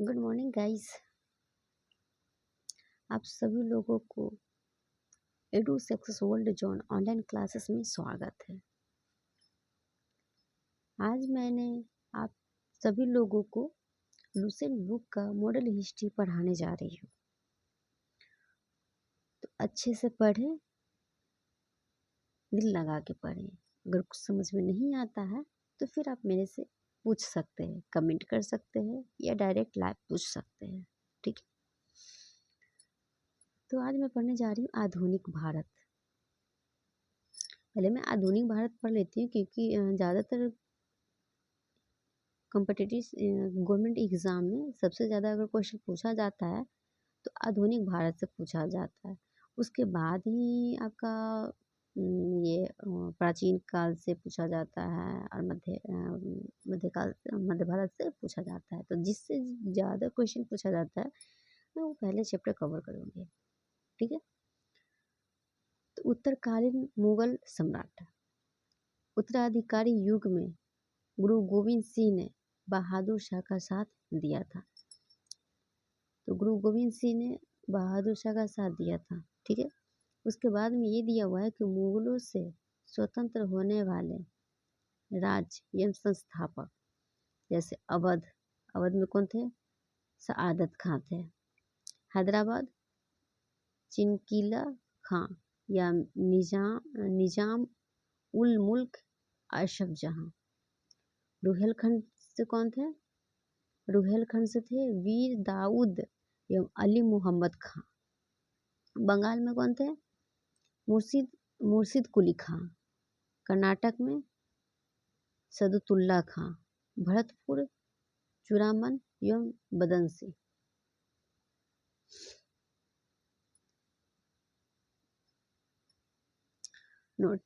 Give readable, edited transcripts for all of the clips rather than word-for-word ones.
Good morning guys. आप सभी लोगों को edu success world zone online classes में स्वागत है। आज मैंने आप सभी लोगों को लुसेंट बुक का मॉडल हिस्ट्री पढ़ाने जा रही हूँ। तो अच्छे से पढ़ें, दिल लगा के पढ़ें। अगर कुछ समझ में नहीं आता है तो फिर आप मेरे से पूछ सकते हैं, कमेंट कर सकते हैं या डायरेक्ट लाइव पूछ सकते हैं। ठीक है, तो आज मैं पढ़ने जा रही हूँ आधुनिक भारत। पहले मैं आधुनिक भारत पढ़ लेती हूँ क्योंकि ज़्यादातर कॉम्पिटिटिव गवर्नमेंट एग्ज़ाम में सबसे ज़्यादा अगर क्वेश्चन पूछा जाता है तो आधुनिक भारत से पूछा जाता है। उसके बाद ही आपका ये प्राचीन काल से पूछा जाता है और मध्य भारत से पूछा जाता है। तो जिससे ज़्यादा क्वेश्चन पूछा जाता है मैं वो पहले चैप्टर कवर करूँगी। ठीक है, तो उत्तरकालीन मुगल सम्राट। उत्तराधिकारी युग में गुरु गोविंद सिंह ने बहादुर शाह का साथ दिया था। तो गुरु गोविंद सिंह ने बहादुर शाह का साथ दिया था। ठीक है, उसके बाद में ये दिया हुआ है कि मुगलों से स्वतंत्र होने वाले राज्य एवं संस्थापक जैसे अवध में कौन थे? सआदत खां थे। हैदराबाद चिनकिला खां या निजाम उल मुल्क अशफ जहां। रुहेलखंड से कौन थे? रुहेलखंड से थे वीर दाऊद एवं अली मोहम्मद खां। बंगाल में कौन थे? मुर्शिद कुली खां। कर्नाटक में सदुतुल्ला खां। भरतपुर चूड़ामन एवं बदनसी। नोट,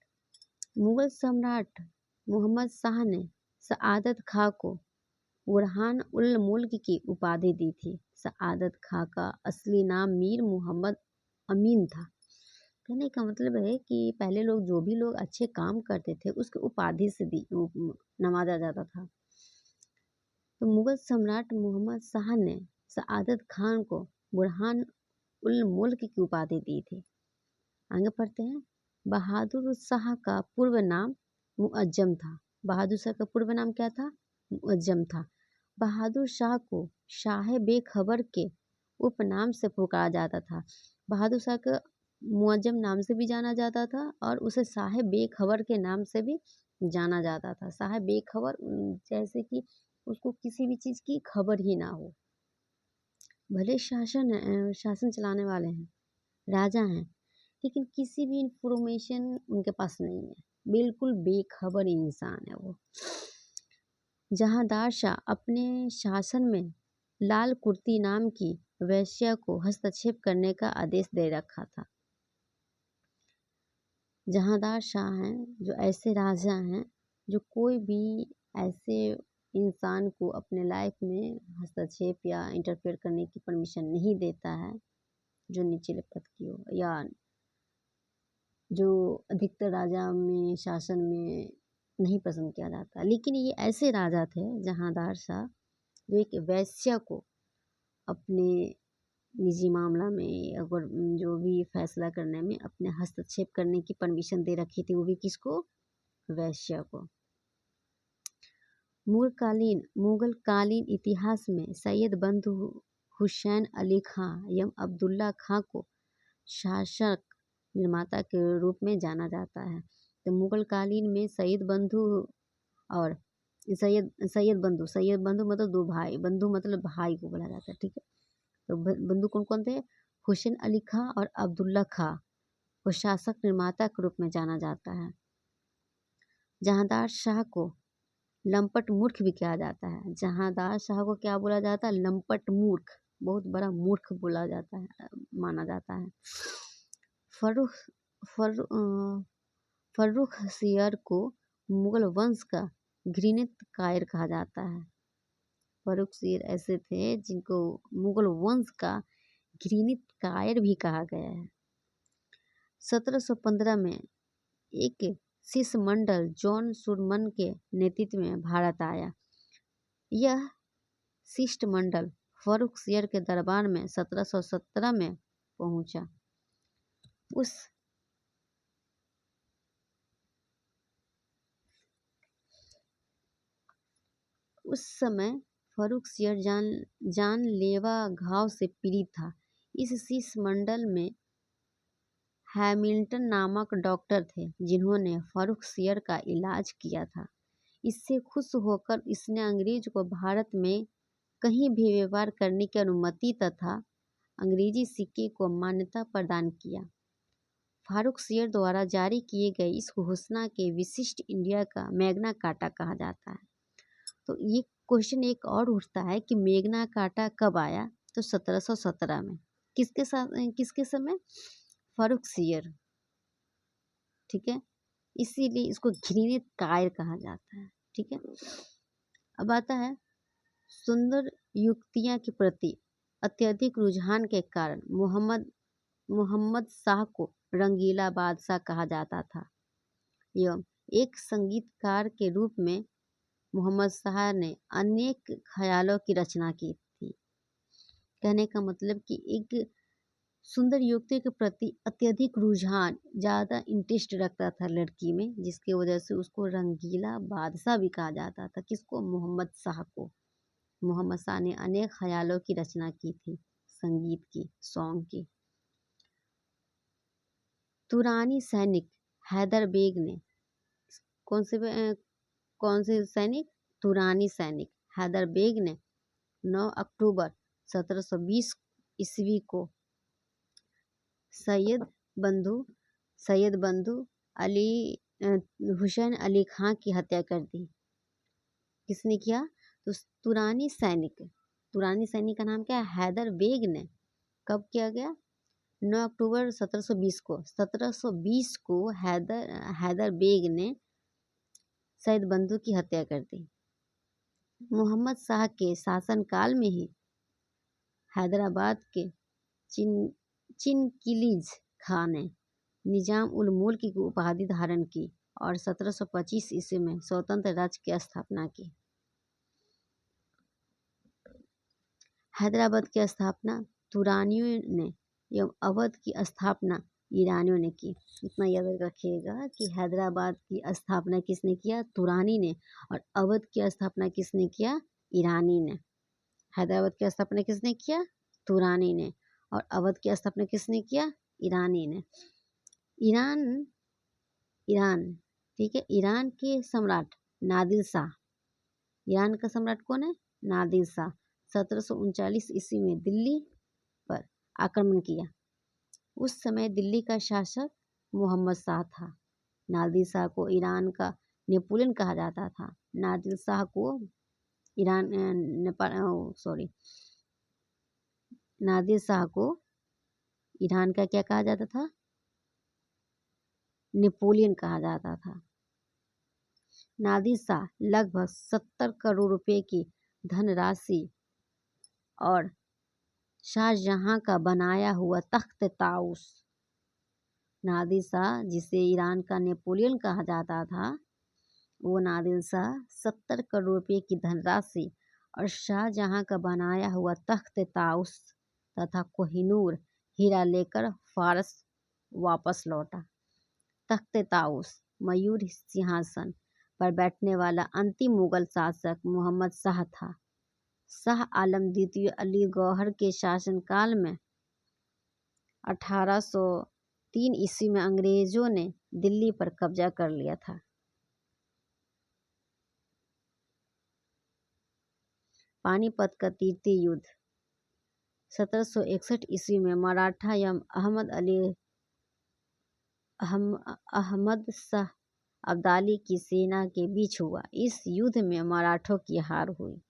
मुगल सम्राट मोहम्मद शाह ने सआदत खां को बुरहान उल मुल्क की उपाधि दी थी। सआदत खां का असली नाम मीर मोहम्मद अमीन था। कहने का मतलब है कि पहले लोग जो भी लोग अच्छे काम करते थे उसके उपाधि से नवाजा जाता था। तो मुगल सम्राट मोहम्मद शाह ने सआदत खान को बुरहान उल मुल्क की उपाधि दी थी। आगे पढ़ते हैं। बहादुर शाह का पूर्व नाम मुअज्जम था। बहादुर शाह का पूर्व नाम क्या था? मुअज्जम था। बहादुर शाह को शाह बेखबर के उपनाम से पुकारा जाता था। बहादुर शाह का मुअज्जम नाम से भी जाना जाता था और उसे शाह बेखबर के नाम से भी जाना जाता था। शाह बेखबर जैसे कि उसको किसी भी चीज़ की खबर ही ना हो। भले शासन चलाने वाले हैं, राजा हैं, लेकिन किसी भी इंफॉर्मेशन उनके पास नहीं है। बिल्कुल बेखबर इंसान है वो। जहांदार शाह अपने शासन में लाल कुर्ती नाम की वैश्या को हस्तक्षेप करने का आदेश दे रखा था। जहांदार शाह हैं जो ऐसे राजा हैं जो कोई भी ऐसे इंसान को अपने लाइफ में हस्तक्षेप या इंटरफेयर करने की परमिशन नहीं देता है जो निचले पद की हो या जो अधिकतर राजा में शासन में नहीं पसंद किया जाता। लेकिन ये ऐसे राजा थे जहांदार शाह जो एक वैश्या को अपने निजी मामला में अगर जो भी फैसला करने में अपने हस्तक्षेप करने की परमिशन दे रखी थी, वो भी किसको? वैश्या को। मुगल कालीन इतिहास में सैयद बंधु हुसैन अली खां एवं अब्दुल्ला खां को शासक निर्माता के रूप में जाना जाता है। तो मुगल कालीन में सैयद बंधु और सैयद बंधु मतलब दो भाई, बंधु मतलब भाई को बोला जाता है। ठीक है, तो बंधु कौन कौन थे? हुसैन अली खां और अब्दुल्ला खां को शासक निर्माता के रूप में जाना जाता है। जहांदार शाह को लंपट मूर्ख भी कहा जाता है। जहांदार शाह को क्या बोला जाता है? लंपट मूर्ख, बहुत बड़ा मूर्ख बोला जाता है, माना जाता है। फर्रुखसियर को मुगल वंश का घृणित कायर कहा जाता है। फर्रुखसियर ऐसे थे जिनको मुगल वंश का घृणित कायर भी कहा गया है। 1715 में एक शिष्टमंडल जॉन सुरमन के नेतृत्व में भारत आया। यह शिष्टमंडल फर्रुखसियर के दरबार में 1717 में पहुंचा। उस समय फर्रुखसियर जानलेवा घाव से पीड़ित था। इस शिष्टमंडल में हैमिल्टन नामक डॉक्टर थे जिन्होंने फर्रुखसियर का इलाज किया था। इससे खुश होकर इसने अंग्रेज को भारत में कहीं भी व्यापार करने की अनुमति तथा अंग्रेजी सिक्के को मान्यता प्रदान किया। फर्रुखसियर द्वारा जारी किए गए इस घोषणा के विशिष्ट इंडिया का मैग्ना कार्टा कहा जाता है। तो ये क्वेश्चन एक और उठता है कि मैग्ना कार्टा कब आया? तो 1717 में। किसके समय? फर्रुखसियर। ठीक है, इसीलिए इसको घृणित कायर कहा जाता है। ठीक है, अब आता है सुंदर युक्तियां के प्रति अत्यधिक रुझान के कारण मोहम्मद शाह को रंगीला बादशाह कहा जाता था एवं एक संगीतकार के रूप में मोहम्मद शाह ने अनेक ख्यालों की रचना की थी। कहने का मतलब कि एक सुंदर युवती के प्रति अत्यधिक रुझान, ज़्यादा इंटरेस्ट रखता था लड़की में, जिसकी वजह से उसको रंगीला बादशाह भी कहा जाता था। किसको? मोहम्मद शाह को। मोहम्मद शाह ने अनेक ख्यालों की रचना की थी, संगीत की, सॉन्ग की। तुरानी सैनिक हैदर बेग ने कौन से सैनिक? तुरानी सैनिक हैदर बेग ने 9 अक्टूबर 1720 ईस्वी को सैयद बंधु हुसैन अली खां की हत्या कर दी। किसने किया? तो तुरानी सैनिक का नाम क्या है? हैदर बेग ने। कब किया गया? 9 अक्टूबर 1720 को हैदर बेग ने सैयद बंधु की हत्या कर दी। मोहम्मद शाह के शासनकाल में ही हैदराबाद के चिनकिलीज खां ने निजाम उल मुल्क की उपाधि धारण की और 1725 ईस्वी में स्वतंत्र राज्य की स्थापना की। हैदराबाद की स्थापना तुरानियों ने एवं अवध की स्थापना ईरानियों ने की। इतना याद रखिएगा कि हैदराबाद की स्थापना किसने किया? तुरानी ने। और अवध की स्थापना किसने किया? ईरानी ने। हैदराबाद की स्थापना किसने किया? तुरानी ने। और अवध की स्थापना किसने किया? ईरानी ने। ईरान ठीक है, ईरान के सम्राट नादिर शाह। ईरान का सम्राट कौन है? नादिर शाह। 1739 ईस्वी में दिल्ली पर आक्रमण किया। उस समय दिल्ली का शासक मोहम्मद शाह था। नादिर शाह को ईरान का नेपोलियन कहा जाता था। नादिर शाह को नादिर शाह को ईरान का क्या कहा जाता था? नेपोलियन कहा जाता था। नादिर शाह लगभग 70 करोड़ रुपए की धनराशि और शाहजहां का बनाया हुआ तख्त ताउस। नादिर शाह, जिसे ईरान का नेपोलियन कहा जाता था, वो नादिर शाह 70 करोड़ रुपए की धनराशि और शाहजहां का बनाया हुआ तख्त ताउस तथा कोहिनूर हीरा लेकर फारस वापस लौटा। तख्त ताउस मयूर सिंहासन पर बैठने वाला अंतिम मुगल शासक मोहम्मद शाह था। शाह आलम द्वितीय अली गौहर के शासनकाल में 1803 ईस्वी में अंग्रेजों ने दिल्ली पर कब्जा कर लिया था। पानीपत का तृतीय युद्ध 1761 ईस्वी में मराठा एवं अहमद शाह अब्दाली की सेना के बीच हुआ। इस युद्ध में मराठों की हार हुई।